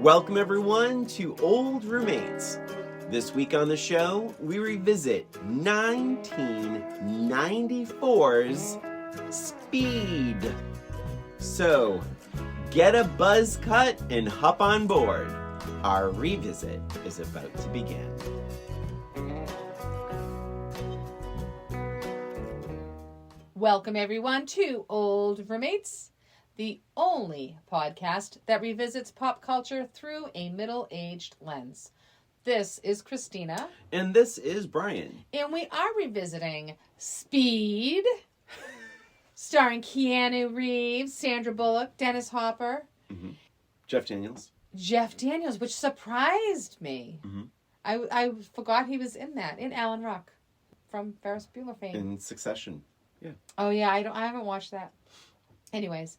Welcome everyone to Old Roommates. This week on the show, we revisit 1994's Speed. So, get a buzz cut and hop on board. Our revisit is about to begin. Welcome everyone to Old Roommates, the only podcast that revisits pop culture through a middle-aged lens. This is Christina. And this is Brian. And we are revisiting Speed, starring Keanu Reeves, Sandra Bullock, Dennis Hopper. Mm-hmm. Jeff Daniels, which surprised me. Mm-hmm. I forgot he was in that, in Alan Ruck from Ferris Bueller fame. In Succession. Yeah. Oh yeah, I haven't watched that. Anyways,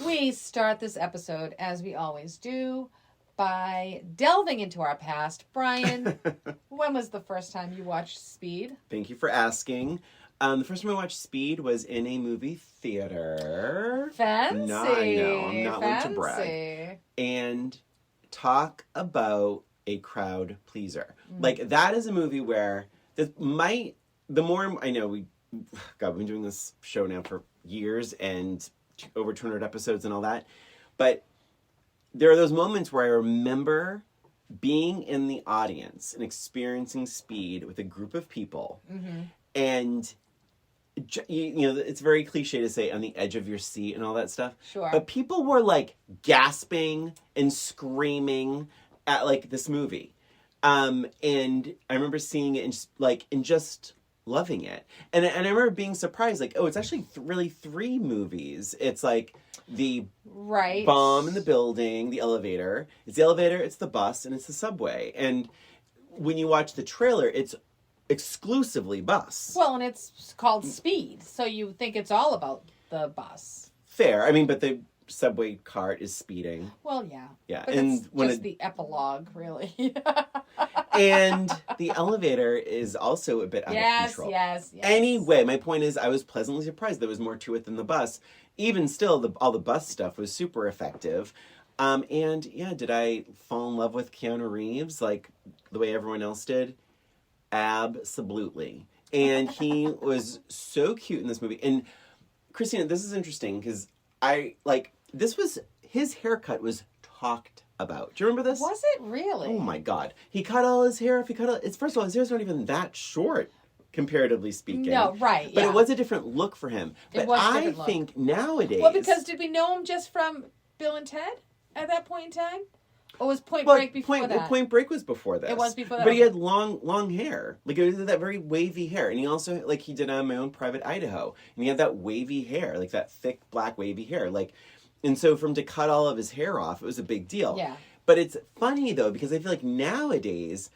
we start this episode, as we always do, by delving into our past. Brian, when was the first time you watched Speed? Thank you for asking. The first time I watched Speed was in a movie theater. Fancy. No, I know. I'm not one to brag. And talk about a crowd pleaser. Mm. Like, that is a movie where the more I know, we've been doing this show now for years and over 200 episodes and all that. But there are those moments where I remember being in the audience and experiencing Speed with a group of people. Mm-hmm. And, you know, it's very cliche to say on the edge of your seat and all that stuff. Sure. But people were, like, gasping and screaming at, like, this movie. And I remember seeing it and just loving it. And I remember being surprised, like, oh, it's actually really three movies. It's like the bomb in the building, the elevator. It's the elevator, it's the bus, and it's the subway. And when you watch the trailer, it's exclusively bus. Well, and it's called Speed, so you think it's all about the bus. Fair. I mean, but the subway cart is speeding. Well, yeah. Yeah. But and it's just the epilogue, really. And the elevator is also a bit out of control. Yes. Anyway, my point is I was pleasantly surprised there was more to it than the bus. Even still, all the bus stuff was super effective. And yeah, did I fall in love with Keanu Reeves like the way everyone else did? Absolutely. And he was so cute in this movie. And Christina, this is interesting because his haircut was talked about. Do you remember this? Was it really? Oh my God. He cut all his hair off. First of all, his hair's not even that short, comparatively speaking. No, right, yeah. But it was a different look for him. But I think nowadays... Well, because did we know him just from Bill and Ted at that point in time? Or was Point Break before that? Point Break was before this. It was before that. But he had long hair. Like, it was that very wavy hair. And he also, like, he did on My Own Private Idaho. And he had that wavy hair, like that thick, black, wavy hair. Like, and so for him to cut all of his hair off, it was a big deal. Yeah. But it's funny, though, because I feel like nowadays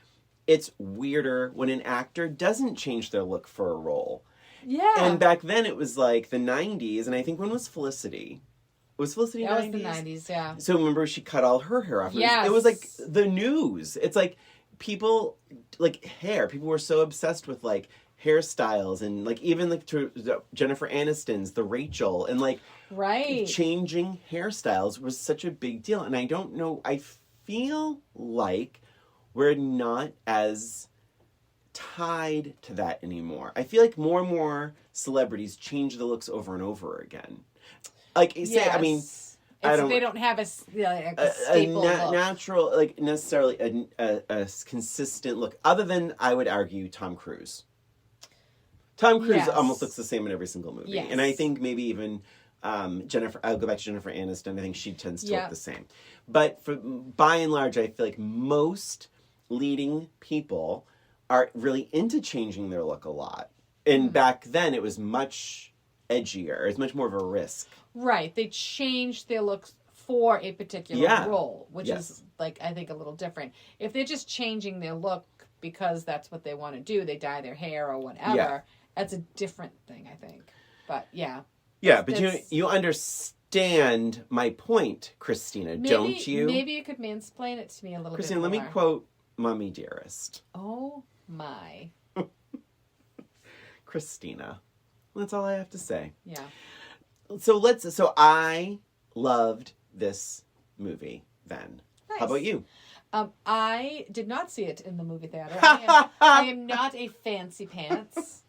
it's weirder when an actor doesn't change their look for a role. Yeah. And back then it was like the 90s, and I think when was Felicity? Was Felicity 90s? That was the 90s, yeah. So remember she cut all her hair off. Yes. It was like the news. It's like people, like hair. People were so obsessed with like hairstyles and like even like Jennifer Aniston's, the Rachel, and like changing hairstyles was such a big deal. And I don't know, I feel like we're not as tied to that anymore. I feel like more and more celebrities change the looks over and over again. Like, say, I mean, they don't have a staple look. Natural, like necessarily a consistent look. Other than, I would argue, Tom Cruise. Tom Cruise almost looks the same in every single movie. Yes. And I think maybe even Jennifer, I'll go back to Jennifer Aniston. I think she tends to look the same. But by and large, I feel like most leading people are really into changing their look a lot. And back then, it was much edgier. It's much more of a risk. Right. They changed their looks for a particular role, which is, like, I think a little different. If they're just changing their look because that's what they want to do, they dye their hair or whatever, that's a different thing, I think. But, yeah. Yeah, but you understand my point, Christina, don't you? Maybe you could mansplain it to me a little Christina, bit more. let me quote Mommy Dearest. Oh, my. Christina. That's all I have to say. Yeah. So I loved this movie then. Nice. How about you? I did not see it in the movie theater. I am not a fancy pants.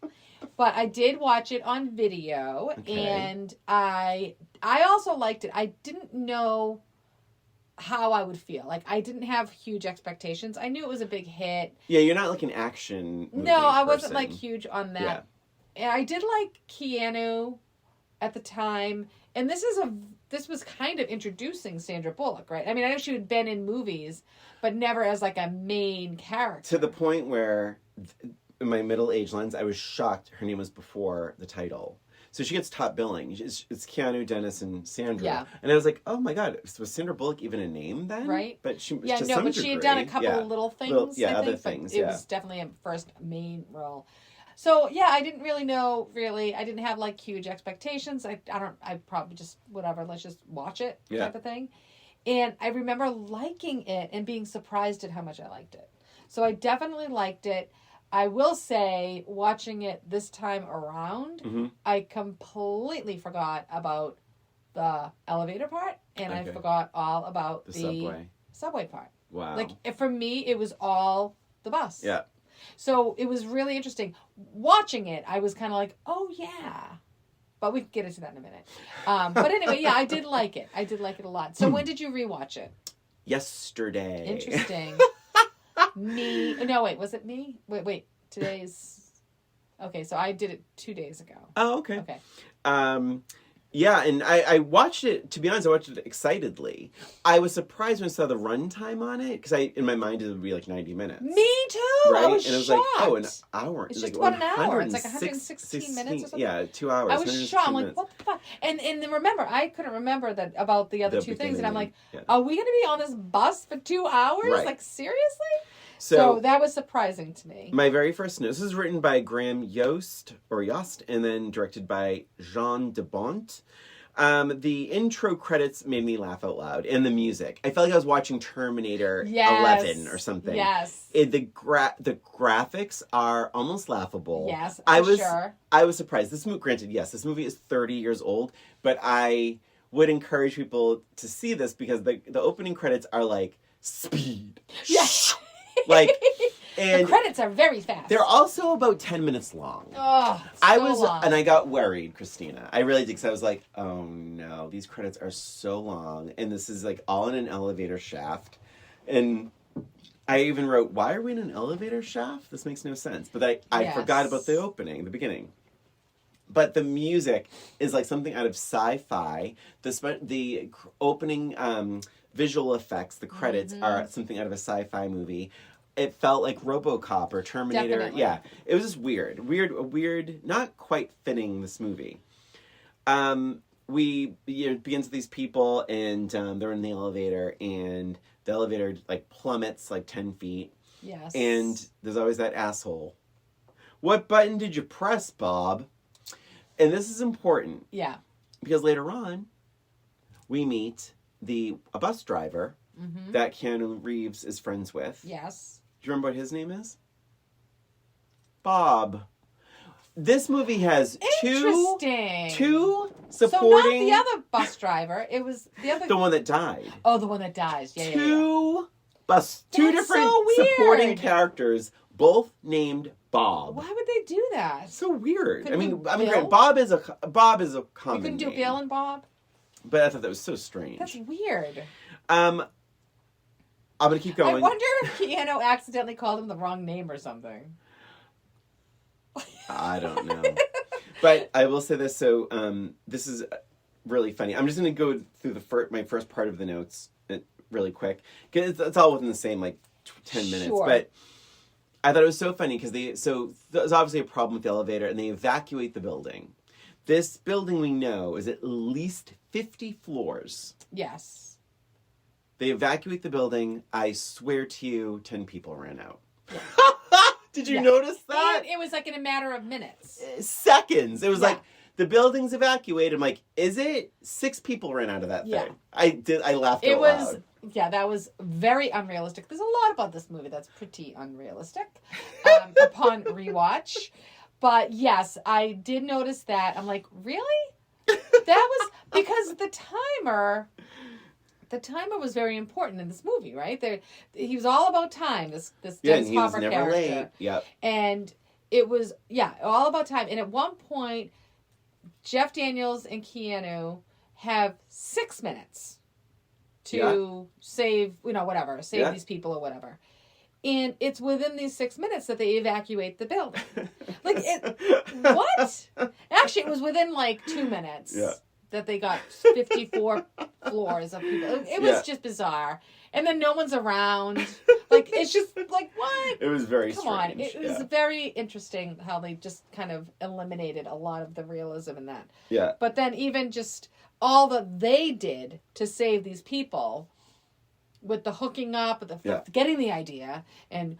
But I did watch it on video, and I also liked it. I didn't know how I would feel. Like, I didn't have huge expectations. I knew it was a big hit. Yeah, you're not like an action movie I wasn't person. like huge on that. Yeah. And I did like Keanu at the time, and this was kind of introducing Sandra Bullock, right? I mean, I know she had been in movies, but never as like a main character. To the point where, in my middle-aged lens, I was shocked her name was before the title. So she gets top billing. It's Keanu, Dennis, and Sandra. Yeah. And I was like, oh my God, was Sandra Bullock even a name then? Right. But she she had done a couple of little things. Other things. It was definitely a first main role. So yeah, I didn't really know. I didn't have like huge expectations. I probably just whatever. Let's just watch it type of thing. And I remember liking it and being surprised at how much I liked it. So I definitely liked it. I will say, watching it this time around, I completely forgot about the elevator part, and I forgot all about the subway part. Wow. Like, for me, it was all the bus. Yeah. So it was really interesting. Watching it, I was kind of like, oh, yeah. But we can get into that in a minute. But anyway, yeah, I did like it. I did like it a lot. So when did you rewatch it? Yesterday. Interesting. No, wait, was it me? Wait, today's... Okay, so I did it 2 days ago. Oh, okay. Yeah, and I watched it, to be honest, I watched it excitedly. I was surprised when I saw the runtime on it, because in my mind it would be like 90 minutes. Me too! Right? I was and it was shocked. like, oh, an hour. It's just about an hour. It's like 116 minutes or something. Yeah, 2 hours. I was shocked. I'm like, what the fuck? And then remember, I couldn't remember that about the other two things, and I'm like, are we going to be on this bus for 2 hours? Right. Like, seriously? So that was surprising to me. My very first note, this is written by Graham Yost, and then directed by Jean de Bont. The intro credits made me laugh out loud, and the music. I felt like I was watching Terminator 11 or something. Yes. The graphics are almost laughable. Yes, sure. I was surprised. This movie, granted, yes, this movie is 30 years old, but I would encourage people to see this because the opening credits are like speed. Yes. Like, and the credits are very fast. They're also about 10 minutes long. Oh, long. And I got worried, Christina. I really did, because I was like, oh no, these credits are so long, and this is like all in an elevator shaft. And I even wrote, why are we in an elevator shaft? This makes no sense. But I forgot about the opening, the beginning. But the music is like something out of sci-fi. The opening visual effects, the credits are something out of a sci-fi movie. It felt like RoboCop or Terminator. Definitely. Yeah, it was just weird, not quite fitting this movie. It begins with these people, and they're in the elevator, and the elevator like plummets like 10 feet. Yes. And there's always that asshole. What button did you press, Bob? And this is important. Yeah. Because later on, we meet a bus driver that Keanu Reeves is friends with. Yes. Do you remember what his name is? Bob. This movie has two supporting... So not the other bus driver. It was the other... The one that died. Oh, the one that dies. Yeah, Two different supporting characters, both named Bob. Why would they do that? So weird. Couldn't Great. Bob is a common You couldn't do name. Bill and Bob? But I thought that was so strange. That's weird. I'm going to keep going. I wonder if Keanu accidentally called him the wrong name or something. I don't know. But I will say this. So this is really funny. I'm just going to go through my first part of the notes really quick. Because it's all within the same 10 minutes. Sure. But I thought it was so funny because there's obviously a problem with the elevator, and they evacuate the building. This building, we know, is at least 50 floors. Yes. They evacuate the building. I swear to you, 10 people ran out. Yeah. Did you notice that? It was like in a matter of minutes. Seconds. It was like, the building's evacuated. I'm like, is it? 6 people ran out of that thing. I laughed out loud. Yeah, that was very unrealistic. There's a lot about this movie that's pretty unrealistic upon rewatch. But yes, I did notice that. I'm like, really? That was because the timer the timer was very important in this movie, right? He was all about time. This Dennis Hopper character. Never late. Yep. And it was all about time. And at one point, Jeff Daniels and Keanu have 6 minutes to save, save these people or whatever. And it's within these 6 minutes that they evacuate the building. What? Actually, it was within 2 minutes that they got 54 floors of people. It was just bizarre. And then no one's around. It's just what? It was very Come strange. on. It was very interesting how they just kind of eliminated a lot of the realism in that. Yeah. But then even just all that they did to save these people with the hooking up, getting the idea, and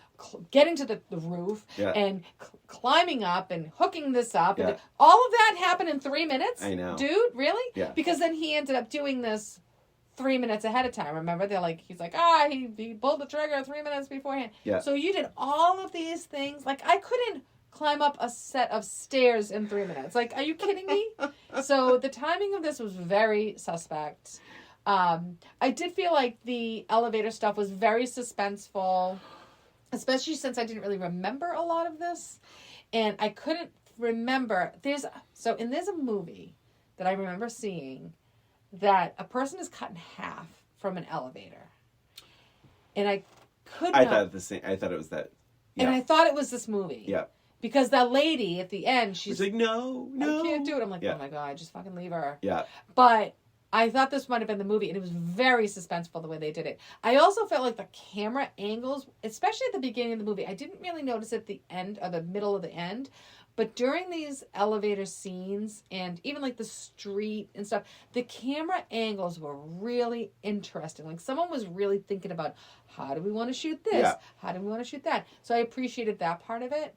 getting to the roof, and climbing up, and hooking this up. And all of that happened in 3 minutes? I know. Dude, really? Yeah. Because then he ended up doing this 3 minutes ahead of time. Remember? He's like, he pulled the trigger 3 minutes beforehand. Yeah. So you did all of these things. I couldn't climb up a set of stairs in 3 minutes. Are you kidding me? So the timing of this was very suspect. I did feel like the elevator stuff was very suspenseful, especially since I didn't really remember a lot of this. And I couldn't remember. There's a movie that I remember seeing that a person is cut in half from an elevator. And I thought it was that. Yeah. And I thought it was this movie. Yeah. Because that lady at the end, she's like, no. I can't do it. I'm like, oh my God, just fucking leave her. Yeah. But I thought this might have been the movie, and it was very suspenseful the way they did it. I also felt like the camera angles, especially at the beginning of the movie, I didn't really notice at the end or the middle of the end, but during these elevator scenes and even the street and stuff, the camera angles were really interesting. Someone was really thinking about, how do we want to shoot this? Yeah. How do we want to shoot that? So I appreciated that part of it.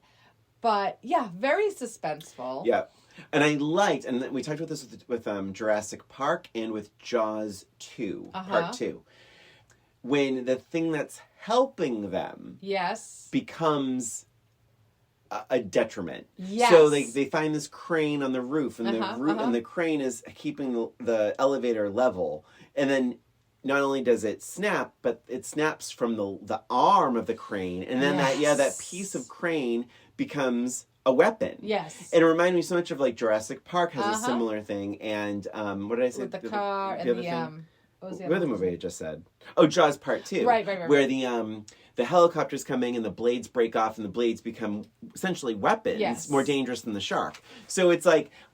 But very suspenseful. Yeah. And I liked, and we talked about this with Jurassic Park and with Jaws 2, Part 2. When the thing that's helping them becomes a detriment. Yes. So they find this crane on the roof, and and the crane is keeping the elevator level. And then not only does it snap, but it snaps from the arm of the crane. And then that piece of crane becomes a weapon. Yes. And it reminded me so much of Jurassic Park has a similar thing. And what did I say? With the car and what was the other movie I just said? Oh, Jaws Part 2. Right. Where the helicopter's coming and the blades break off and the blades become essentially weapons, more dangerous than the shark. So it's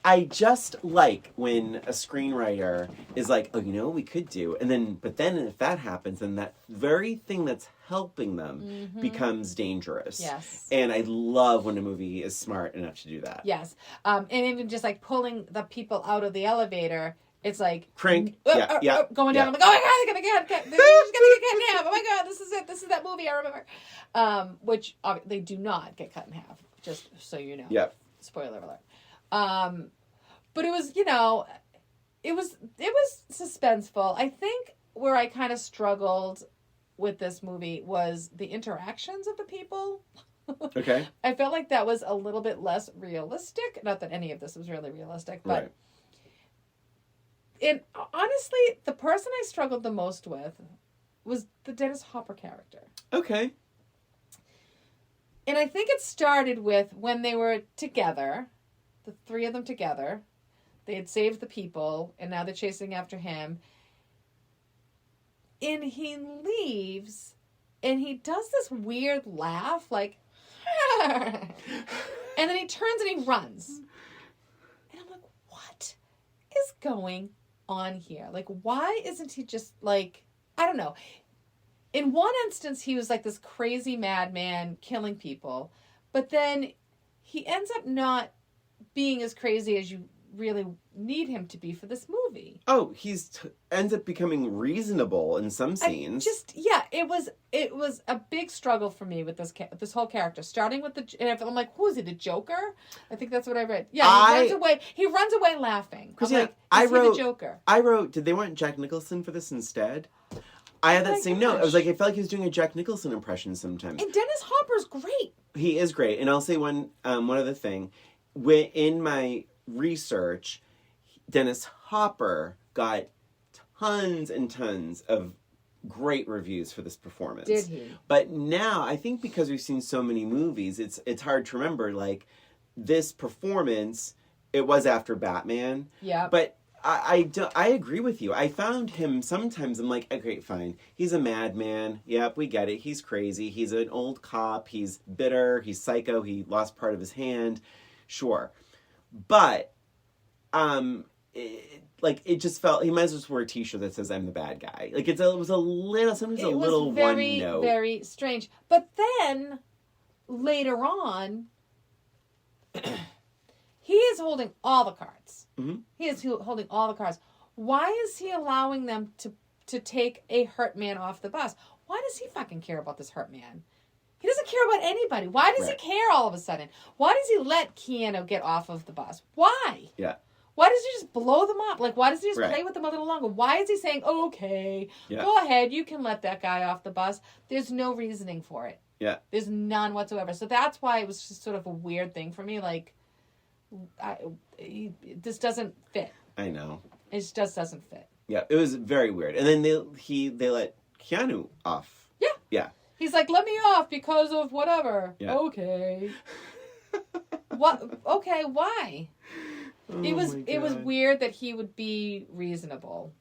I just like when a screenwriter is like, oh, what we could do? But then if that happens, then that very thing that's helping them becomes dangerous. Yes. And I love when a movie is smart enough to do that. Yes. And even just pulling the people out of the elevator, it's crank, going down. Yeah. I'm like, oh my God, they're just gonna get cut in half. Oh my God, this is it. This is that movie I remember. Which they do not get cut in half. Just so you know. Yep. Spoiler alert. But it was, it was suspenseful. I think where I kind of struggled with this movie was the interactions of the people. Okay. I felt like that was a little bit less realistic. Not that any of this was really realistic, but. Right. And honestly, the person I struggled the most with was the Dennis Hopper character. Okay. And I think it started with when they were together, the three of them together. They had saved the people, and now they're chasing after him. And he leaves, and he does this weird laugh, and then he turns and he runs. And I'm like, what is going on here? Why isn't he just I don't know. In one instance, he was this crazy madman killing people, but then he ends up not being as crazy as you really need him to be for this movie. Oh, ends up becoming reasonable in some scenes. It was a big struggle for me with this whole character, starting with and I'm like, who is he, the Joker? I think that's what I read. Yeah, he runs away laughing. Is he the Joker? I wrote, did they want Jack Nicholson for this instead? I had that same note. I was like, I felt like he was doing a Jack Nicholson impression sometimes. And Dennis Hopper's great. He is great. And I'll say one other thing. In my research, Dennis Hopper got tons and tons of great reviews for this performance. Did he? But now, I think because we've seen so many movies, it's hard to remember, like, this performance, it was after Batman. Yeah. But I agree with you. I found him sometimes, I'm like, okay, fine. He's a madman. Yep, we get it. He's crazy. He's an old cop. He's bitter. He's psycho. He lost part of his hand. Sure. But, it just felt, he might as well just wear a t-shirt that says, I'm the bad guy. Like, it was a little, sometimes a little very, one note. very strange. But then, later on, he is holding all the cards. Mm-hmm. He is holding all the cards. Why is he allowing them to take a hurt man off the bus? Why does he fucking care about this hurt man? He doesn't care about anybody. Why does he care all of a sudden? Why does he let Keanu get off of the bus? Why? Yeah. Why does he just blow them up? Like, why does he just play with them a little longer? Why is he saying, okay, go ahead, you can let that guy off the bus? There's no reasoning for it. Yeah. There's none whatsoever. So that's why it was just sort of a weird thing for me. Like, this doesn't fit. I know. It just doesn't fit. Yeah, it was very weird. And then they let Keanu off. Yeah. Yeah. He's like, let me off because of whatever. Yeah. Okay. What? Okay, why? Oh it was weird that he would be reasonable.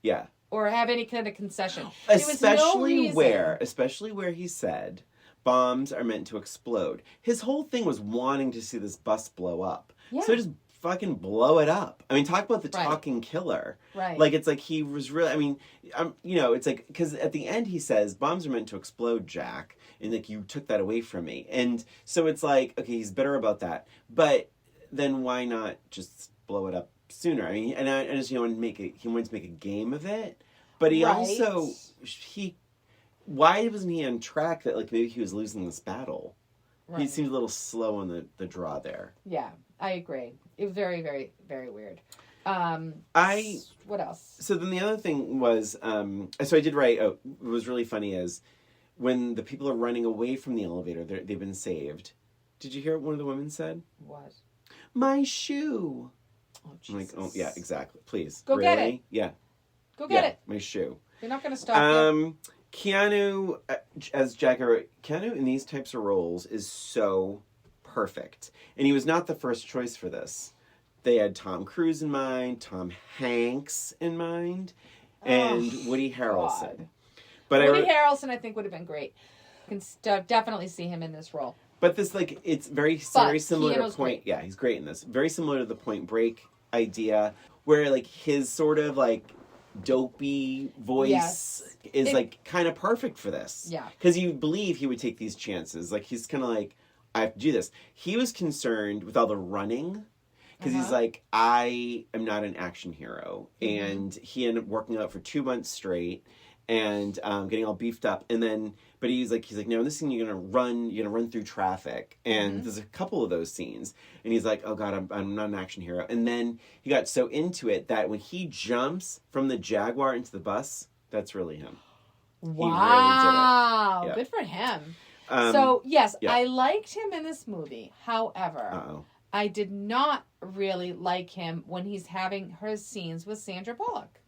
Yeah. Or have any kind of concession. Especially where he said bombs are meant to explode. His whole thing was wanting to see this bus blow up. Yeah. So just fucking blow it up. I mean, talk about the talking killer. Right. Like, it's like he was really, I mean, it's like, because at the end he says, bombs are meant to explode, Jack. And, like, you took that away from me. And so it's like, okay, he's bitter about that. But then why not just blow it up sooner? I mean, and I just, he wanted to make a game of it. But he also, why wasn't he on track that, like, maybe he was losing this battle? Right. He seemed a little slow on the draw there. Yeah, I agree. It was very, very, very weird. What else? So then the other thing was, so I did write, what was really funny is, when the people are running away from the elevator, they've been saved. Did you hear what one of the women said? What? My shoe. Oh, Jesus. I'm like, oh, yeah, exactly. Please. Go get it. Yeah. Go get it. My shoe. You're not going to stop you. Keanu, as Jack wrote, Keanu in these types of roles is so perfect. And he was not the first choice for this. They had Tom Cruise in mind, Tom Hanks in mind, and Woody Harrelson. God. But Woody Harrelson, I think, would have been great. You can definitely see him in this role. But this, like, it's very similar to Point... Great. Yeah, he's great in this. Very similar to the Point Break idea, where, like, his sort of, like, dopey voice is, like, kind of perfect for this. Yeah. Because you believe he would take these chances. Like, he's kind of like, I have to do this. He was concerned with all the running, because he's like, I am not an action hero. Mm-hmm. And he ended up working out for 2 months straight, and getting all beefed up, and then, but he's like, no, in this scene you're gonna run through traffic, and there's a couple of those scenes, and he's like, oh god, I'm not an action hero, and then he got so into it that when he jumps from the Jaguar into the bus, that's really him. Wow, he really did it. Yeah. Good for him. So yes, I liked him in this movie. However, I did not really like him when he's having his scenes with Sandra Bullock.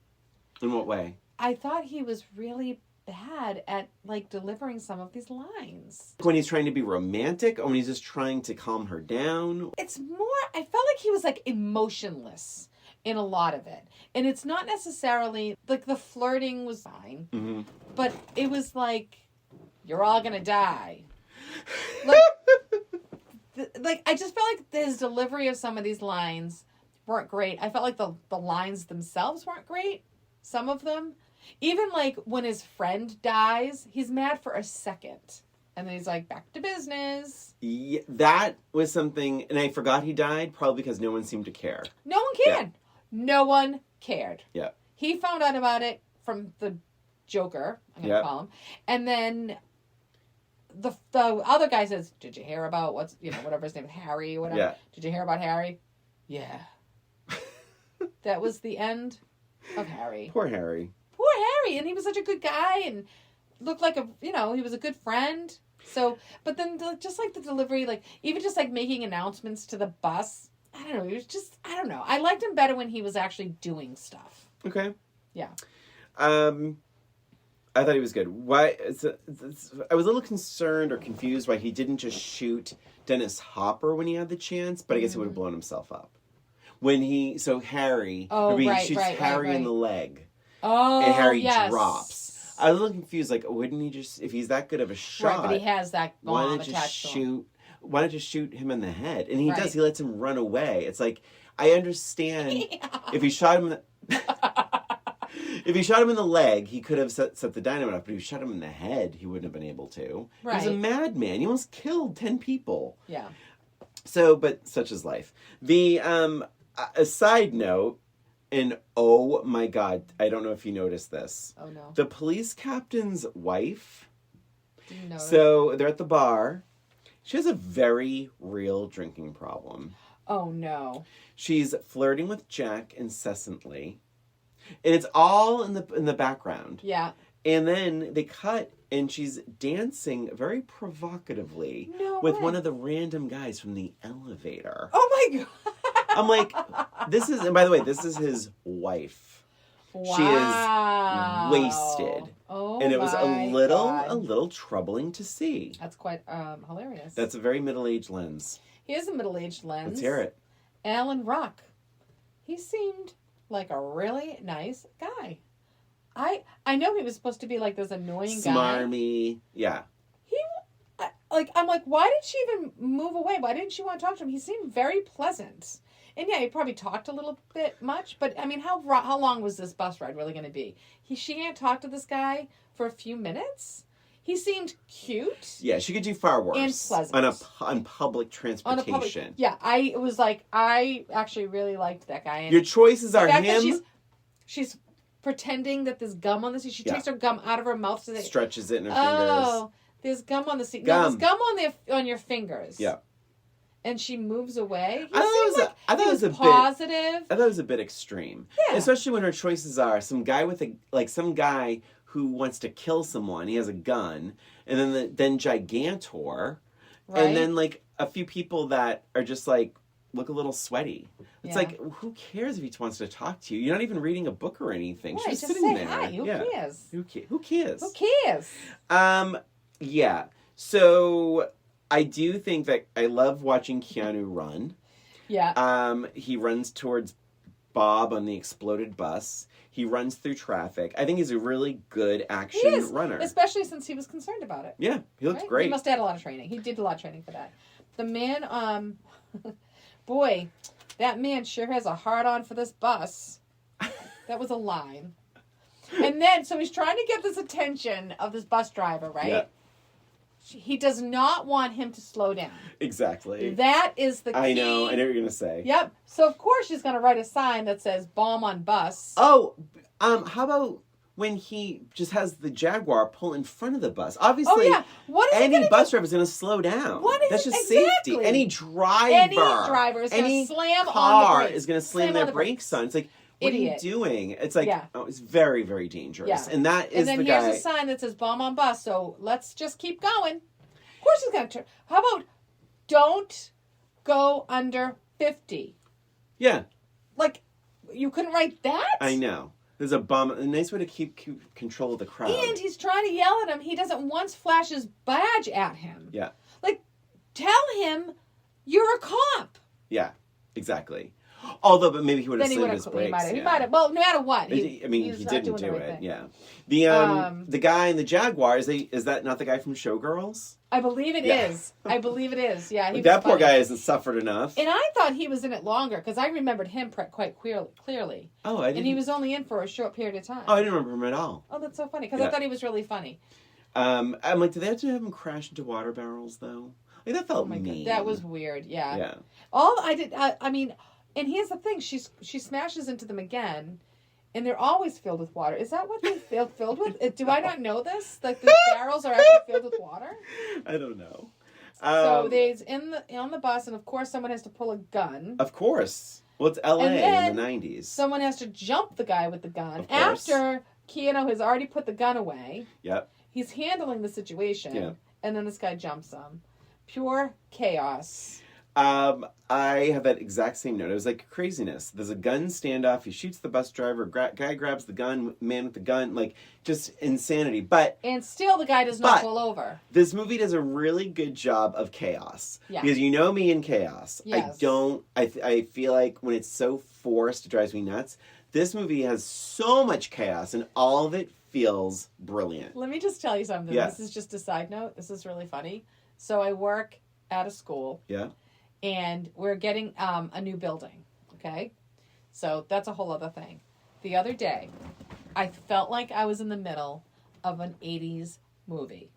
In what way? I thought he was really bad at, like, delivering some of these lines. When he's trying to be romantic, or when he's just trying to calm her down? It's more, I felt like he was, like, emotionless in a lot of it. And it's not necessarily, like, the flirting was fine, but it was like, you're all gonna die. Like, I just felt like his delivery of some of these lines weren't great. I felt like the lines themselves weren't great. Some of them. Even, like, when his friend dies, he's mad for a second. And then he's like, back to business. Yeah, that was something, and I forgot he died, probably because no one seemed to care. No one cared. Yeah. No one cared. Yeah. He found out about it from the Joker, I'm going to call him. And then the other guy says, did you hear about whatever his name is, Harry or whatever? Yeah. Did you hear about Harry? Yeah. That was the end of Harry. Poor Harry. Poor Harry. And he was such a good guy and looked like he was a good friend. So, but then just like the delivery, like even just like making announcements to the bus. I don't know. It was just, I don't know. I liked him better when he was actually doing stuff. Okay. Yeah. I thought he was good. Why? I was a little concerned or confused why he didn't just shoot Dennis Hopper when he had the chance, but I guess he would have blown himself up. Harry, he shoots Harry in the leg. Oh, and Harry drops. I was a little confused. Like, wouldn't he just, if he's that good of a shot, right? But he has that bomb attached to him. Why not just shoot him in the head? And he does. He lets him run away. It's like, I understand if he shot him in the... If he shot him in the leg, he could have set the dynamite off. But if he shot him in the head, he wouldn't have been able to. Right. He was a madman. He almost killed 10 people. Yeah. So, but such is life. The a side note, and oh my God, I don't know if you noticed this. Oh no. The police captain's wife. Didn't notice. So they're at the bar. She has a very real drinking problem. Oh no. She's flirting with Jack incessantly. And it's all in the background. Yeah. And then they cut, and she's dancing very provocatively with one of the random guys from the elevator. Oh my God. I'm like, and by the way, this is his wife. Wow. She is wasted. Oh, and it was a little troubling to see. That's quite hilarious. That's a very middle-aged lens. He is a middle-aged lens. Let's hear it. Alan Ruck. He seemed like a really nice guy. I know he was supposed to be like this annoying guy. Smarmy. Yeah. I'm like, why did she even move away? Why didn't she want to talk to him? He seemed very pleasant. And yeah, he probably talked a little bit much, but I mean, how long was this bus ride really going to be? She can't talk to this guy for a few minutes? He seemed cute. Yeah, she could do far worse. And pleasant. On public transportation. I actually really liked that guy. And your choices are him. She's pretending that there's gum on the seat. She takes her gum out of her mouth. So stretches it in her fingers. Oh, there's gum on the seat. No, there's gum on your fingers. Yeah. And she moves away. I thought it was positive. I thought it was a bit extreme. Yeah. Especially when her choices are some guy who wants to kill someone. He has a gun, and then Gigantor, right. And then like a few people that are just like look a little sweaty. It's like, who cares if he wants to talk to you? You're not even reading a book or anything. Right, she's just sitting say there. Hi. Who cares? Who cares? Who cares? Yeah. So I do think that I love watching Keanu run. Yeah. He runs towards Bob on the exploded bus. He runs through traffic. I think he's a really good action runner. Especially since he was concerned about it. Yeah, he looks great. He must have had a lot of training. He did a lot of training for that. The man, boy, that man sure has a hard-on for this bus. That was a line. And then, so he's trying to get this attention of this bus driver, right? Yeah. He does not want him to slow down. Exactly. That is the key. I know what you're going to say. Yep. So, of course, she's going to write a sign that says, bomb on bus. Oh, how about when he just has the Jaguar pull in front of the bus? Obviously, any bus driver is going to slow down. That's just safety. Any driver is going to slam on the brakes. Is going to slam their brakes on. It's like, what are you doing? It's like, it's very, very dangerous. Yeah. And that is the guy. And then here's a sign that says bomb on bus. So let's just keep going. Of course he's going to turn. How about don't go under 50? Yeah. Like, you couldn't write that? I know. There's a nice way to keep control of the crowd. And he's trying to yell at him. He doesn't once flash his badge at him. Yeah. Like, tell him you're a cop. Yeah, exactly. Although, but maybe he would have slammed his brakes. He might have. Well, no matter what. He didn't do it. Yeah. The guy in the Jaguar, is that not the guy from Showgirls? I believe it is. I believe it is. Yeah. That poor guy hasn't suffered enough. And I thought he was in it longer because I remembered him quite clearly. Oh, I didn't. And he was only in for a short period of time. Oh, I didn't remember him at all. Oh, that's so funny because I thought he was really funny. I'm like, did they have to have him crash into water barrels though? Like that felt mean. God, that was weird. Yeah. Yeah. I mean. And here's the thing: she smashes into them again, and they're always filled with water. Is that what they're filled with? Do I not know this? Like the barrels are actually filled with water? I don't know. So they's on the bus, and of course someone has to pull a gun. Of course. Well, it's L.A. in the 90s. Someone has to jump the guy with the gun after Keanu has already put the gun away. Yep. He's handling the situation, and then this guy jumps him. Pure chaos. I have that exact same note. It was like craziness. There's a gun standoff. He shoots the bus driver. Guy grabs the gun. Man with the gun. Like, just insanity. And still the guy does not pull over. This movie does a really good job of chaos. Yeah. Because you know me in chaos. Yes. I feel like when it's so forced, it drives me nuts. This movie has so much chaos, and all of it feels brilliant. Let me just tell you something. Yeah. This is just a side note. This is really funny. So I work at a school. Yeah. And we're getting a new building, okay? So that's a whole other thing. The other day, I felt like I was in the middle of an 80s movie.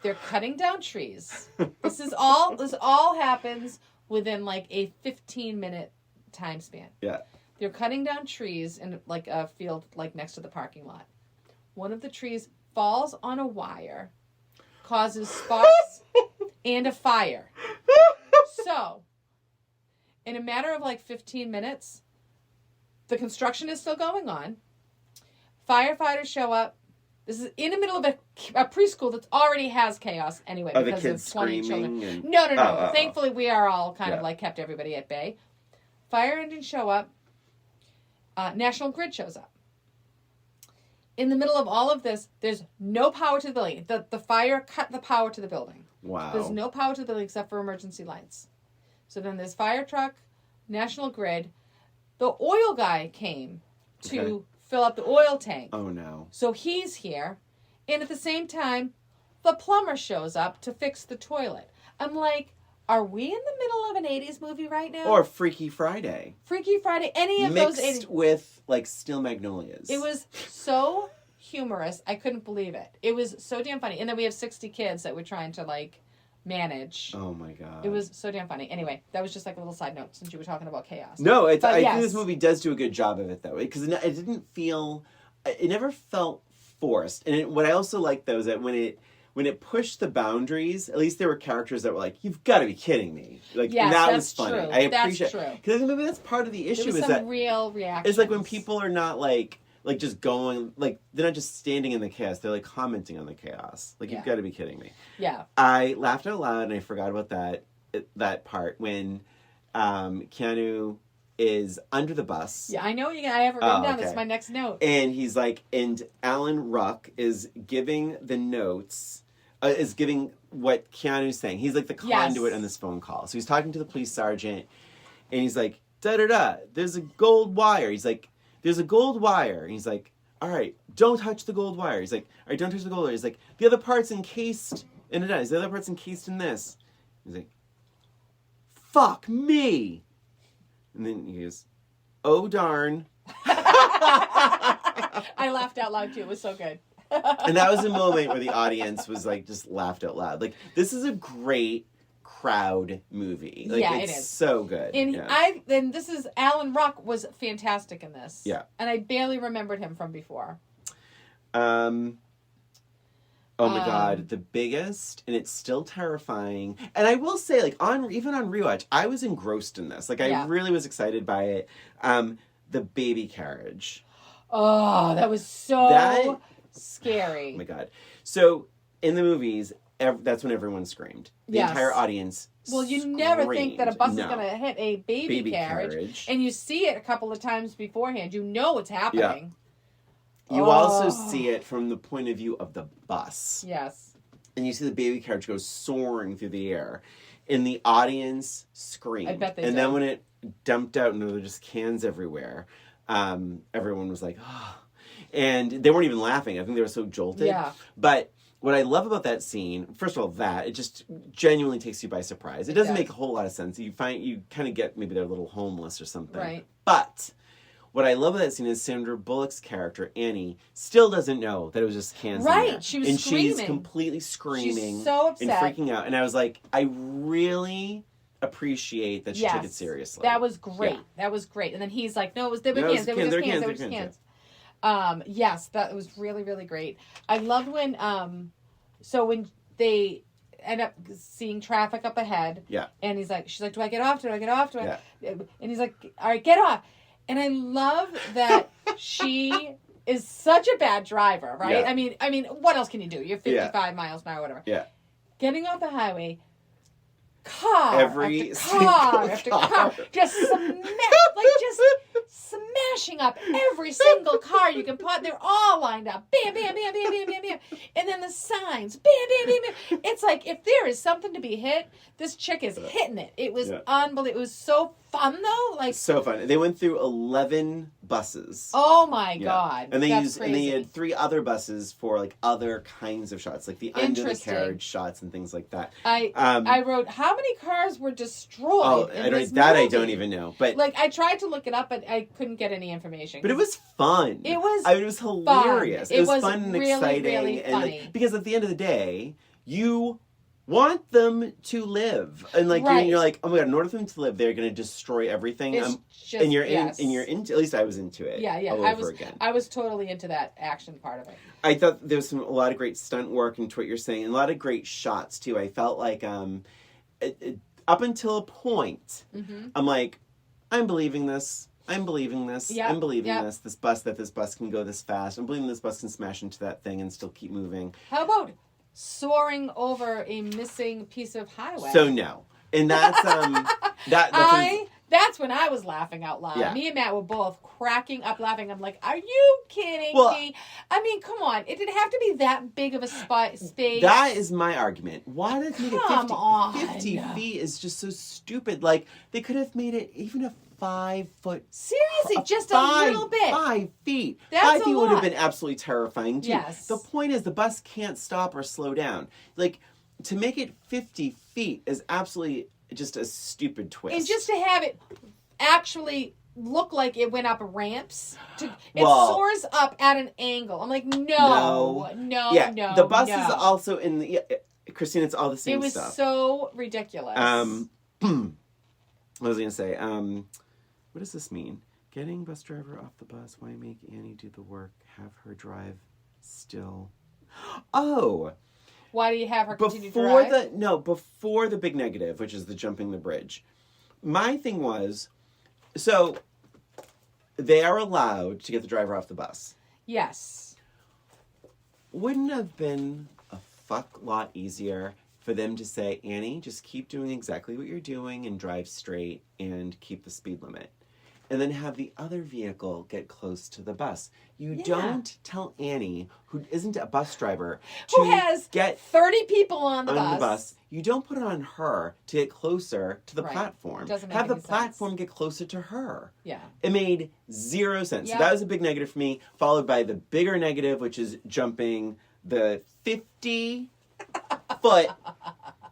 They're cutting down trees. This all happens within like a 15-minute time span. Yeah. They're cutting down trees in like a field like next to the parking lot. One of the trees falls on a wire, causes sparks and a fire. So, in a matter of like 15 minutes, the construction is still going on. Firefighters show up. This is in the middle of a preschool that already has chaos anyway because the of 20 children. And... No. Thankfully, we are all kind of like kept everybody at bay. Fire engines show up. National Grid shows up. In the middle of all of this, there's no power to the building. The fire cut the power to the building. Wow. There's no power to the building except for emergency lights. So then there's fire truck, National Grid. The oil guy came to fill up the oil tank. Oh, no. So he's here. And at the same time, the plumber shows up to fix the toilet. I'm like, are we in the middle of an 80s movie right now? Or Freaky Friday. Freaky Friday. Any of mixed those 80s. Mixed with, like, Steel Magnolias. It was so humorous. I couldn't believe it. It was so damn funny. And then we have 60 kids that we're trying to, like, manage. Oh my god. It was so damn funny. Anyway, that was just like a little side note since you were talking about chaos. No, I think this movie does do a good job of it though, because it didn't feel, it never felt forced. And what I also liked though is that when it pushed the boundaries, at least there were characters that were like, "You've got to be kidding me!" Like that was funny. True. I appreciate that's true because maybe that's part of the issue there was is some that real reactions. It's like when people are not like just going, like, they're not just standing in the chaos, they're, like, commenting on the chaos. Like, you've got to be kidding me. Yeah. I laughed out loud, and I forgot about that part when Keanu is under the bus. Yeah, I know. I have it written down. That's my next note. And he's like, and Alan Ruck is giving the notes, is giving what Keanu's saying. He's like the conduit on this phone call. So he's talking to the police sergeant, and he's like, da-da-da, there's a gold wire. He's like, there's a gold wire. And he's like, all right, don't touch the gold wire. He's like, all right, don't touch the gold wire. He's like, the other part's encased in it. The other part's encased in this. He's like, fuck me. And then he goes, oh, darn. I laughed out loud, too. It was so good. And that was a moment where the audience was like, just laughed out loud. Like, this is a great crowd movie. Like, yeah, it's it is so good. And this is Alan Ruck was fantastic in this. Yeah. And I barely remembered him from before. Oh my god, the biggest, and it's still terrifying. And I will say, like, even on rewatch, I was engrossed in this. Like, I really was excited by it. The baby carriage. Oh, that was so scary. Oh my god. So in the movies, that's when everyone screamed. The entire audience Well, you never think that a bus is going to hit a baby carriage. And you see it a couple of times beforehand. You know what's happening. Yeah. You also see it from the point of view of the bus. Yes. And you see the baby carriage go soaring through the air. And the audience screamed. I bet they did. And then when it dumped out and there were just cans everywhere, everyone was like, oh. And they weren't even laughing. I think they were so jolted. Yeah. But what I love about that scene, first of all, it just genuinely takes you by surprise. It doesn't make a whole lot of sense. You kind of get maybe they're a little homeless or something. Right. But what I love about that scene is Sandra Bullock's character, Annie, still doesn't know that it was just cans. Right. She was screaming. And she's completely screaming. She's so upset. And freaking out. And I was like, I really appreciate that she took it seriously. That was great. Yeah. That was great. And then he's like, no, they were just cans. Yes, that was really, really great. I loved when, so when they end up seeing traffic up ahead, and she's like, do I get off? And he's like, all right, get off. And I love that she is such a bad driver, right? Yeah. I mean, what else can you do? You're 55 miles an hour, whatever. Yeah. Getting off the highway, car every after car after car. car, just smashing up every single car you can put. They're all lined up. Bam, bam, bam, bam, bam, bam, bam. And then the signs. Bam, bam, bam, bam. It's like, if there is something to be hit, this chick is hitting it. It was unbelievable. It was so fun, though. Like, so fun. They went through 11 buses. Oh my God. And they That's crazy. and they had 3 other buses for like other kinds of shots, like the under the carriage shots and things like that. I wrote, how many cars were destroyed in this movie? I don't even know. But like, I tried to look it up, but I couldn't get any information. But it was fun. It was it was hilarious. Fun. It was fun and really, exciting. really and funny. like, because at the end of the day, you want them to live. And like you're like, oh my God, in order for them to live, they're gonna destroy everything. And you're into, at least I was into it. Yeah. All over again. I was totally into that action part of it. I thought there was a lot of great stunt work into what you're saying, and a lot of great shots too. I felt like up until a point, I'm like, I'm believing this. I'm believing this. Yep. I'm believing this. This bus can go this fast. I'm believing this bus can smash into that thing and still keep moving. How about soaring over a missing piece of highway? So no. And that's that's when I was laughing out loud. Yeah. Me and Matt were both cracking up laughing. I'm like, are you kidding me? I mean, come on. It didn't have to be that big of a space. That is my argument. Why did they make it 50 on. feet is just so stupid. Like, they could have made it even a 5-foot. Seriously, just a little bit. 5 feet. That's 5 feet a would have lot. been absolutely terrifying too. Yes. The point is the bus can't stop or slow down. Like, to make it 50 feet is absolutely just a stupid twist. And just to have it actually look like it went up ramps. It soars up at an angle. I'm like, no. The bus is also in the... Christine, it's all the same stuff. It was so ridiculous. What was I going to say? What does this mean? Getting bus driver off the bus. Why make Annie do the work? Have her drive still. Oh. Why do you have her continue to drive? Before the big negative, which is the jumping the bridge. My thing was, so they are allowed to get the driver off the bus. Yes. Wouldn't it have been a fuck lot easier for them to say, Annie, just keep doing exactly what you're doing and drive straight and keep the speed limit. And then have the other vehicle get close to the bus. You don't tell Annie, who isn't a bus driver, who has get 30 people on the bus. You don't put it on her to get closer to the platform. Doesn't make have the any platform sense. Get closer to her. Yeah. It made zero sense. Yep. So that was a big negative for me, followed by the bigger negative, which is jumping the 50-foot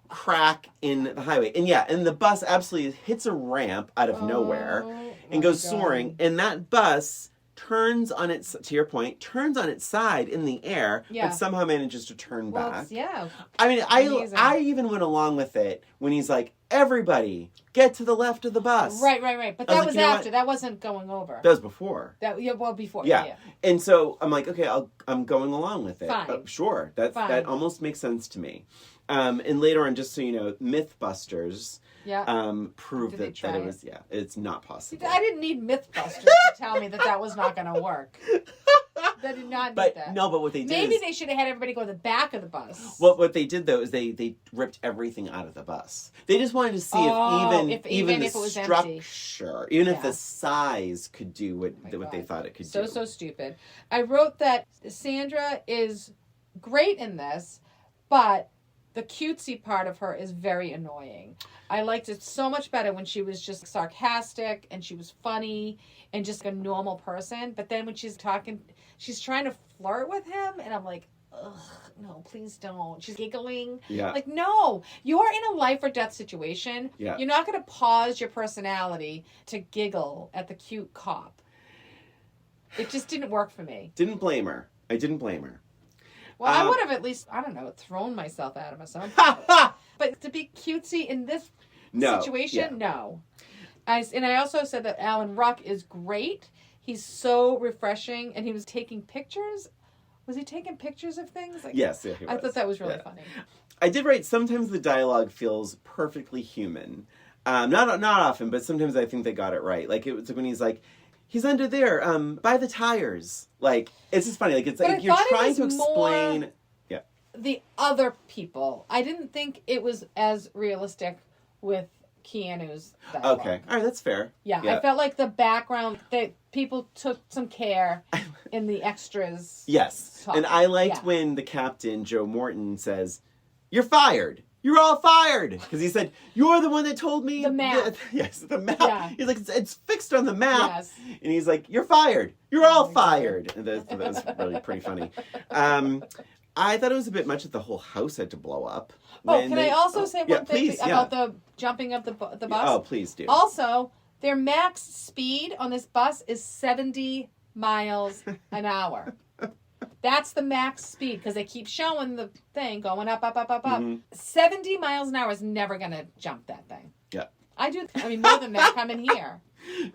crack in the highway. And the bus absolutely hits a ramp out of nowhere and goes soaring. And that bus turns on its, to your point, turns on its side in the air, but somehow manages to turn back. Yeah. I mean, I even went along with it when he's like, everybody, get to the left of the bus. Right. But that was after. That wasn't going over. That was before. Before. Yeah. And so I'm like, okay, I'm going along with it. Fine. Sure. That almost makes sense to me. And later on, just so you know, Mythbusters proved that it was, it's not possible. I didn't need Mythbusters to tell me that was not going to work. They did not need that. No, but what they did Maybe they should have had everybody go to the back of the bus. Well, what they did, though, is they ripped everything out of the bus. They just wanted to see if even the structure, even if the size could do what they thought it could do. So stupid. I wrote that Sandra is great in this, but the cutesy part of her is very annoying. I liked it so much better when she was just sarcastic and she was funny and just a normal person. But then when she's talking, she's trying to flirt with him, and I'm like, ugh, no, please don't. She's giggling. Yeah. Like, no, you're in a life or death situation. Yeah. You're not going to pause your personality to giggle at the cute cop. It just didn't work for me. Didn't blame her. I didn't blame her. Well, I would have at least, I don't know, thrown myself at him or something. But to be cutesy in this situation, no. I also said that Alan Ruck is great. He's so refreshing, and he was taking pictures. Was he taking pictures of things? Yes, he was. I thought that was really funny. I did write, sometimes the dialogue feels perfectly human. Not often, but sometimes I think they got it right. Like, it was when he's like, he's under there, by the tires. Like, it's just funny. Like, it's like you're trying to explain. The other people. I didn't think it was as realistic with Keanu's dialogue. Okay. All right, that's fair. Yeah, I felt like the background, that people took some care in the extras. Yes. Talking. And I liked when the captain, Joe Morton, says, "You're fired. You're all fired." Because he said, "You're the one that told me." The map. Yes, the map. Yeah. He's like, it's fixed on the map. Yes. And he's like, "You're fired. You're all fired." And that was really pretty funny. I thought it was a bit much that the whole house had to blow up. I also say one thing about the jumping of the bus? Oh, please do. Also, their max speed on this bus is 70 miles an hour. That's the max speed, because they keep showing the thing going up, up, up, up, up. 70 miles an hour is never going to jump that thing. Yeah. More than that coming here.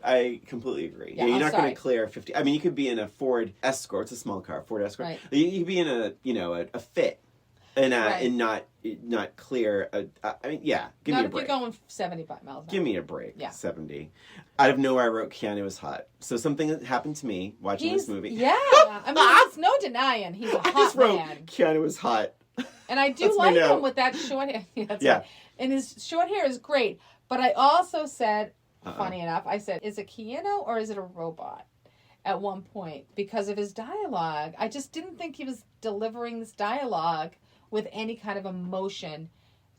I completely agree. Yeah, you're not going to clear 50. I mean, you could be in a Ford Escort. It's a small car, Ford Escort. Right. You could be in a Fit and not clear. Give me a break. Not if you're going 75 miles an hour. Give me a break. Yeah. 70. Out of nowhere, I wrote Keanu is hot. So something that happened to me watching this movie. Yeah. I mean, there's no denying he's a hot man. I just wrote Keanu is hot. And I do like him with that short hair. Right. And his short hair is great. But I also said, funny enough, I said, is it Keanu or is it a robot? At one point, because of his dialogue. I just didn't think he was delivering this dialogue with any kind of emotion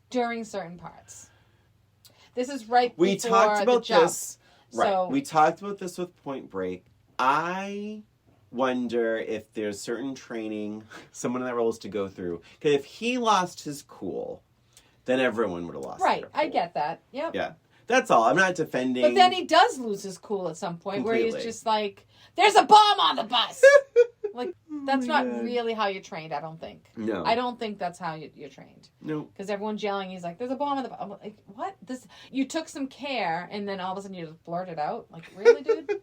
during certain parts. This is right before we talked about this. Right. So, we talked about this with Point Break. I wonder if there's certain training someone in that role is to go through. Because if he lost his cool, then everyone would have lost their cool. I get that. Yep. Yeah. That's all. I'm not defending. But then he does lose his cool at some point where he's just like, there's a bomb on the bus. Like, that's not really how you're trained, I don't think. No. I don't think that's how you're trained. No. Because everyone's yelling, he's like, there's a bomb on the bus. I'm like, what? You took some care, and then all of a sudden you just blurt it out? Like, really, dude?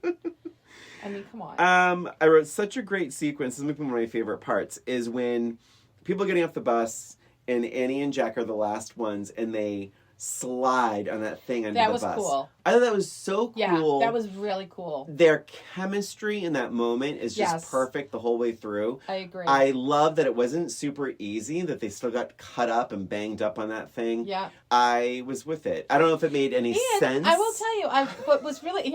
I mean, come on. I wrote such a great sequence. This is one of my favorite parts, is when people are getting off the bus, and Annie and Jack are the last ones, and they slide on that thing under the bus. That was cool. I thought that was so cool. Yeah, that was really cool. Their chemistry in that moment is just perfect the whole way through. I agree. I love that it wasn't super easy, that they still got cut up and banged up on that thing. Yeah. I was with it. I don't know if it made any sense. I will tell you, what was really,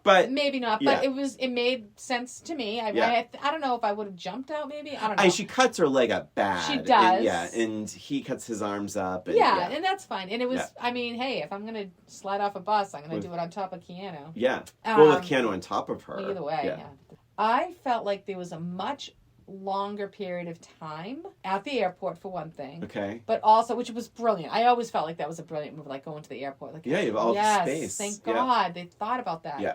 but maybe not, but it made sense to me. I don't know if I would have jumped out, maybe. I don't know. She cuts her leg up bad. She does. And he cuts his arms up. And, and that's fine. And it was, I mean, hey, if I'm going to slide off a bus, I'm going to do it on top of Keanu. Yeah. With Keanu on top of her. Either way, yeah. I felt like there was a much longer period of time at the airport, for one thing. Okay. But also, which was brilliant. I always felt like that was a brilliant move, like going to the airport. Like, you have all the space. Thank God they thought about that. Yeah.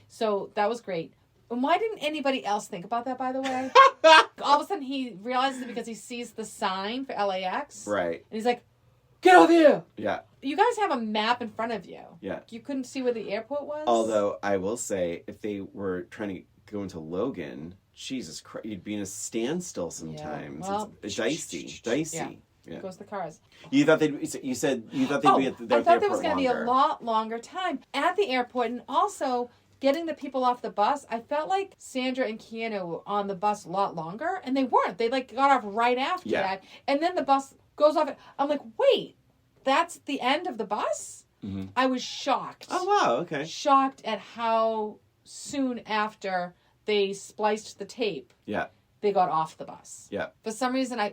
So that was great. And why didn't anybody else think about that, by the way? All of a sudden, he realizes it because he sees the sign for LAX. Right. And he's like, get over here. Yeah. You guys have a map in front of you. Yeah. You couldn't see where the airport was? Although, I will say, if they were trying to go into Logan, Jesus Christ, you'd be in a standstill sometimes. Yeah. Well, it's dicey. Yeah. Goes the cars. You thought they'd be at the airport I thought there was going to be a longer. lot longer time at the airport, and also getting the people off the bus. I felt like Sandra and Keanu were on the bus a lot longer, and they weren't. They got off right after that, and then the bus goes off. I'm like, wait, that's the end of the bus? Mm-hmm. I was shocked. Oh wow, okay. Shocked at how soon after they spliced the tape. Yeah. They got off the bus. Yeah. For some reason, I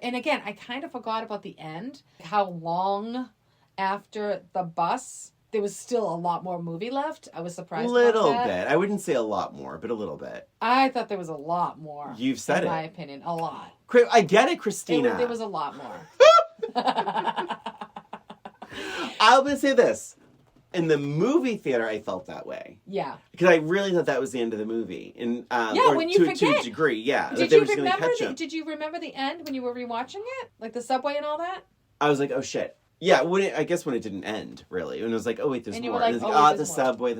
kind of forgot about the end. How long after the bus, there was still a lot more movie left. I was surprised about that. A little bit. I wouldn't say a lot more, but a little bit. I thought there was a lot more. You've said in it. my opinion. A lot. I get it, Christina. There was a lot more. I'm going to say this. In the movie theater, I felt that way. Yeah. Because I really thought that was the end of the movie. And, when you forget. To a degree, yeah. Did you remember the end when you were rewatching it? Like the subway and all that? I was like, oh shit. Yeah, I guess when it didn't end, really. And it was like, oh wait, there's more. Like, and like, the subway.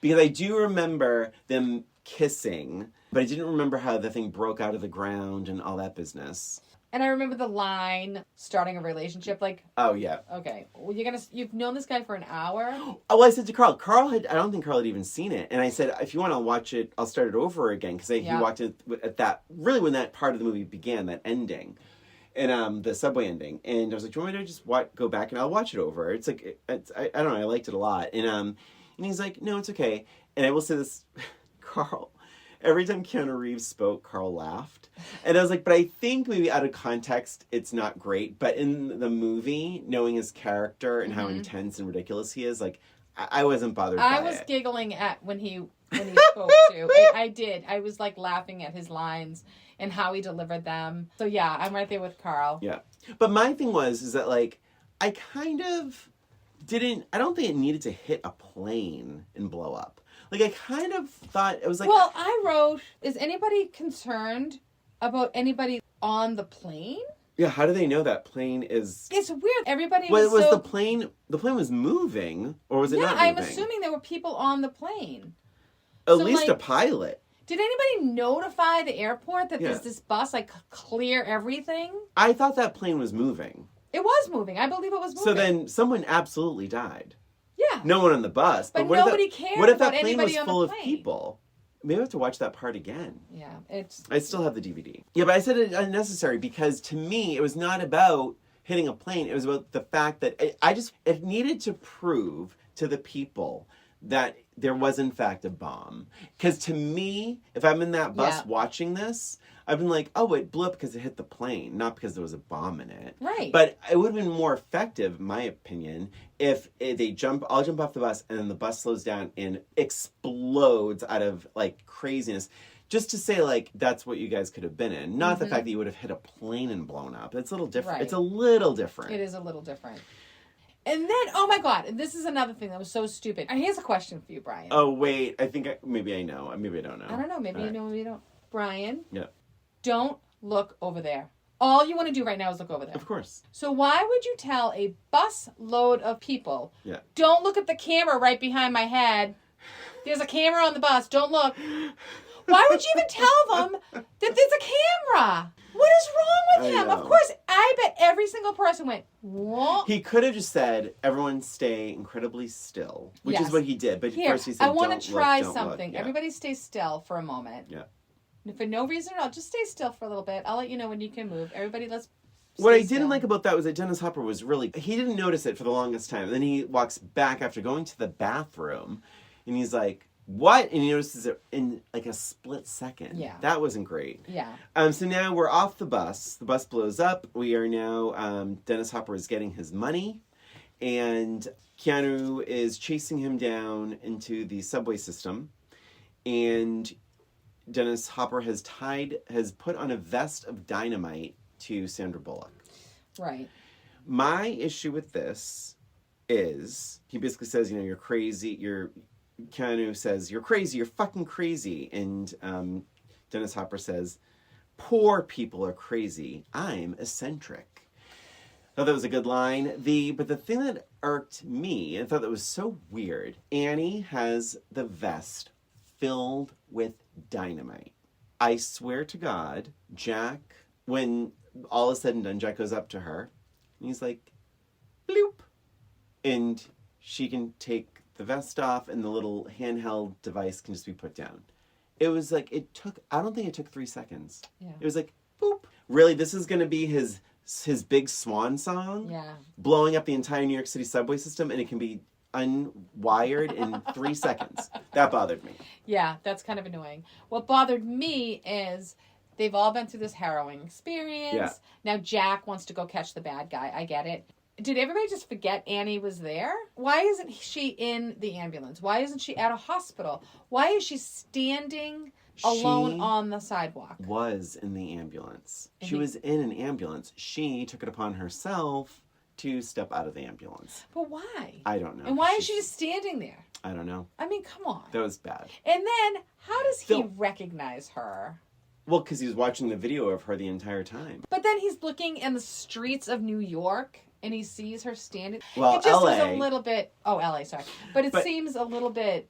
Because I do remember them kissing, but I didn't remember how the thing broke out of the ground and all that business. And I remember the line, starting a relationship, like... Oh, yeah. Okay. Well, you've known this guy for an hour? Oh, well, I said to Carl, I don't think Carl had even seen it. And I said, if you want to watch it, I'll start it over again. Because he watched it at that, really when that part of the movie began, that ending. And the subway ending, and I was like, "Do you want me to just go back and I'll watch it over?" It's like I don't know, I liked it a lot, and he's like, "No, it's okay." And I will say this, Carl. Every time Keanu Reeves spoke, Carl laughed, and I was like, "But I think maybe out of context, it's not great." But in the movie, knowing his character and how intense and ridiculous he is, like I wasn't bothered. I was giggling at when he spoke too. I did. I was like laughing at his lines and how he delivered them. So yeah, I'm right there with Carl. Yeah. But my thing is that like, I kind of I don't think it needed to hit a plane and blow up. Like, I kind of thought, it was like... Well, I wrote, is anybody concerned about anybody on the plane? Yeah, how do they know that plane is... It's weird. Everybody was the plane was moving, or was it not moving? I'm assuming there were people on the plane. At least a pilot. Did anybody notify the airport that there's this bus, like, clear everything? I thought that plane was moving. It was moving. I believe it was moving. So then someone absolutely died. Yeah. No one on the bus. But nobody cared what if about that plane anybody was on the full of plane? people? Maybe I have to watch that part again. Yeah, I still have the DVD. Yeah, but I said it unnecessary because to me, it was not about hitting a plane. It was about the fact that it needed to prove to the people that there was in fact a bomb. Because to me, if I'm in that bus watching this, I've been like, oh, it blew up because it hit the plane, not because there was a bomb in it. Right. But it would have been more effective, in my opinion, if I'll jump off the bus and then the bus slows down and explodes out of like craziness. Just to say, like, that's what you guys could have been in. Not the fact that you would have hit a plane and blown up. It's a little different. Right. It's a little different. It is a little different. And then, oh my God, this is another thing that was so stupid. And here's a question for you, Brian. Oh, wait. I think maybe I know. Maybe I don't know. I don't know. Maybe you know, maybe you don't. Brian. Yeah. Don't look over there. All you want to do right now is look over there. Of course. So why would you tell a bus load of people, don't look at the camera right behind my head. There's a camera on the bus. Don't look. Why would you even tell them that there's a camera? What is wrong with him? Of course, I bet every single person went, what? He could have just said, everyone stay incredibly still, which is what he did. But first he said, I want to try don't something. Look. Yeah. Everybody stay still for a moment. Yeah. And for no reason at all, just stay still for a little bit. I'll let you know when you can move. Everybody, let's What I didn't like about that was that Dennis Hopper was he didn't notice it for the longest time. And then he walks back after going to the bathroom, and he's like, what? And he notices it in like a split second. Yeah. That wasn't great. Yeah. So now we're off the bus. The bus blows up. We are now, Dennis Hopper is getting his money, and Keanu is chasing him down into the subway system, and Dennis Hopper has put on a vest of dynamite to Sandra Bullock. Right. My issue with this is he basically says, you're crazy. Keanu says, you're crazy. You're fucking crazy. And Dennis Hopper says, poor people are crazy. I'm eccentric. I thought that was a good line. But the thing that irked me, and I thought that was so weird, Annie has the vest filled with dynamite. I swear to God, Jack, when all is said and done, Jack goes up to her, and he's like, bloop. And she can take the vest off, and the little handheld device can just be put down. It was like, I don't think it took 3 seconds. Yeah. It was like, boop. Really, this is going to be his big swan song? Yeah. Blowing up the entire New York City subway system, and it can be unwired in 3 seconds. That bothered me. Yeah, that's kind of annoying. What bothered me is they've all been through this harrowing experience. Yeah. Now Jack wants to go catch the bad guy. I get it. Did everybody just forget Annie was there? Why isn't she in the ambulance? Why isn't she at a hospital? Why is she standing alone on the sidewalk? Was in the ambulance. She was in an ambulance. She took it upon herself to step out of the ambulance. But why? I don't know. And why is she just standing there? I don't know. I mean, come on. That was bad. And then, how does he recognize her? Well, because he was watching the video of her the entire time. But then he's looking in the streets of New York, and he sees her standing. Well, it just LA. was a little bit... Oh, LA, sorry. But it seems a little bit...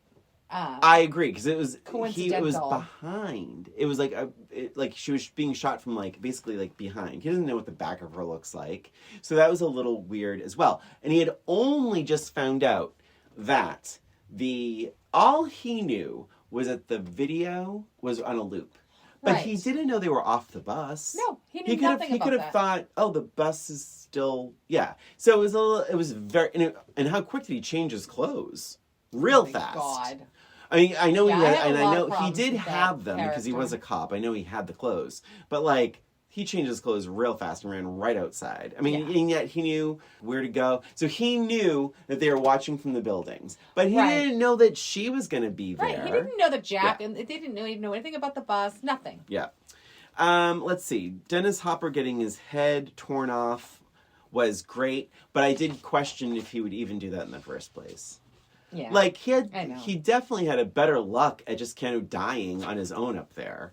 I agree, because it was coincidental. He was behind. It was like she was being shot from basically behind. He doesn't know what the back of her looks like, so that was a little weird as well. And he had only just found out that all he knew was that the video was on a loop. But he didn't know they were off the bus. No, he knew nothing about that. He could have thought, oh, the bus is still, So it was very, and how quick did he change his clothes? Real fast. God. I mean, I know he did have them because he was a cop. I know he had the clothes, but like he changed his clothes real fast and ran right outside. I mean, and yet he knew where to go. So he knew that they were watching from the buildings, but he didn't know that she was going to be there. Right. He didn't know that Jack and they didn't even know anything about the bus. Nothing. Yeah. Let's see. Dennis Hopper getting his head torn off was great, but I did question if he would even do that in the first place. Yeah. Like he definitely had a better luck at just kind of dying on his own up there.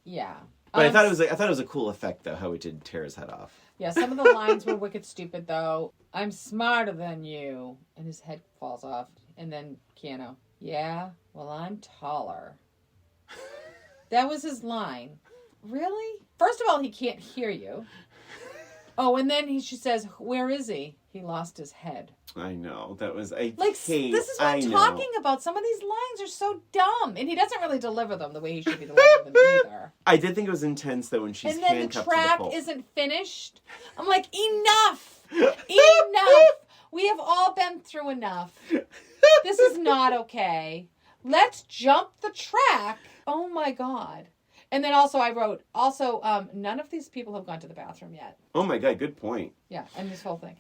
Yeah. But I thought it was a cool effect though how he did tear his head off. Yeah, some of the lines were wicked stupid though. I'm smarter than you, and his head falls off, and then Keanu. Yeah, well I'm taller. That was his line. Really? First of all, he can't hear you. Oh, and then she says, "Where is he?" He lost his head. I know. That was this is what I'm talking about. Some of these lines are so dumb, and he doesn't really deliver them the way he should be delivering them either. I did think it was intense though when she's handcuffed to the pole. And then the track isn't finished. I'm like, enough, enough. We have all been through enough. This is not okay. Let's jump the track. Oh my God. And then also I wrote, none of these people have gone to the bathroom yet. Oh my God, good point. Yeah, and this whole thing.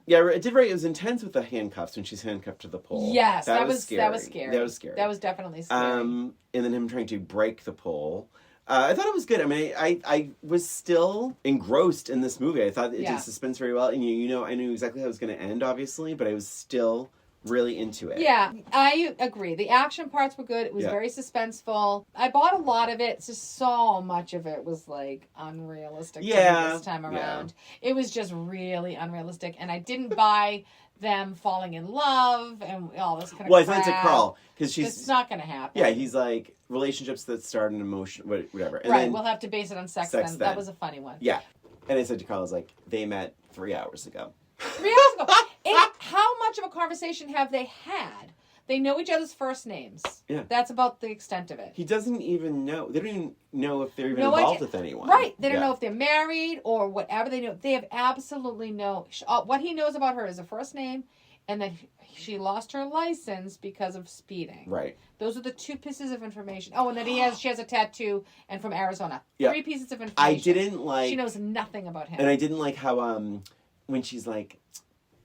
Yeah, it did right. It was intense with the handcuffs when she's handcuffed to the pole. Yes, that was scary. That was scary. That was definitely scary. And then him trying to break the pole. I thought it was good. I mean, I was still engrossed in this movie. I thought it did suspense very well. And I knew exactly how it was going to end, obviously, but I was still really into it. Yeah, I agree. The action parts were good. It was very suspenseful. I bought a lot of it. It's just so much of it was like unrealistic to me this time around. It was just really unrealistic, and I didn't buy them falling in love and all this kind of crap. Well, I sent it to Carl because it's not going to happen. Yeah, he's like relationships that start in emotion, whatever. And then, we'll have to base it on sex then. That was a funny one. Yeah, and I said to Carl, I was like, they met 3 hours ago. 3 hours ago. And how much of a conversation have they had? They know each other's first names. Yeah. That's about the extent of it. He doesn't even know. They don't even know if they're even involved with anyone. Right. They don't know if they're married or whatever. They know. They have absolutely no... What he knows about her is her first name and that she lost her license because of speeding. Right. Those are the 2 pieces of information. Oh, and that she has a tattoo and from Arizona. 3 pieces of information. I didn't like... She knows nothing about him. And I didn't like how when she's like...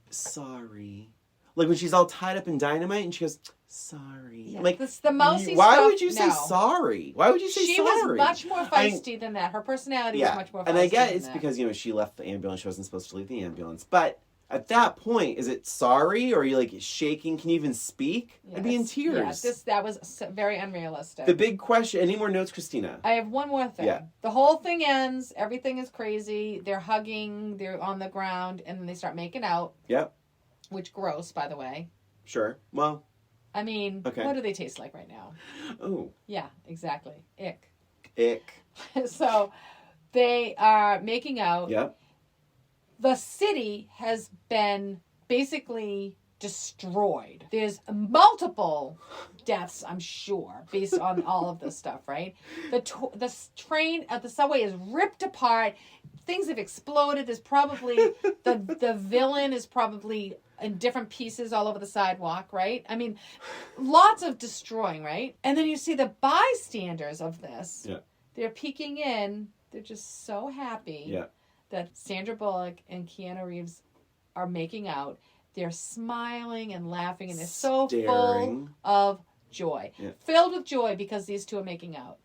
sorry. Like when she's all tied up in dynamite and she goes, sorry. Yeah, like, that's the mousy why stuff. Would you say sorry? Why would you say sorry? She was much more feisty than that. Her personality was much more feisty. And I get it's because, she left the ambulance. She wasn't supposed to leave the ambulance. But at that point, is it sorry? Or are you like shaking? Can you even speak? Yes. I'd be in tears. Yeah, that was very unrealistic. The big question. Any more notes, Christina? I have one more thing. Yeah. The whole thing ends. Everything is crazy. They're hugging. They're on the ground. And then they start making out. Yep. Which gross, by the way. Sure. Well. I mean, what do they taste like right now? Oh. Yeah, exactly. Ick. Ick. So they are making out. Yep. The city has been basically destroyed. There's multiple deaths, I'm sure, based on all of this stuff, right? The train at the subway is ripped apart. Things have exploded. There's probably the villain is probably in different pieces all over the sidewalk, right? I mean, lots of destroying, right? And then you see the bystanders of this. Yeah. They're peeking in. They're just so happy that Sandra Bullock and Keanu Reeves are making out. They're smiling and laughing, and they're so full of joy. Yeah. Filled with joy because these two are making out.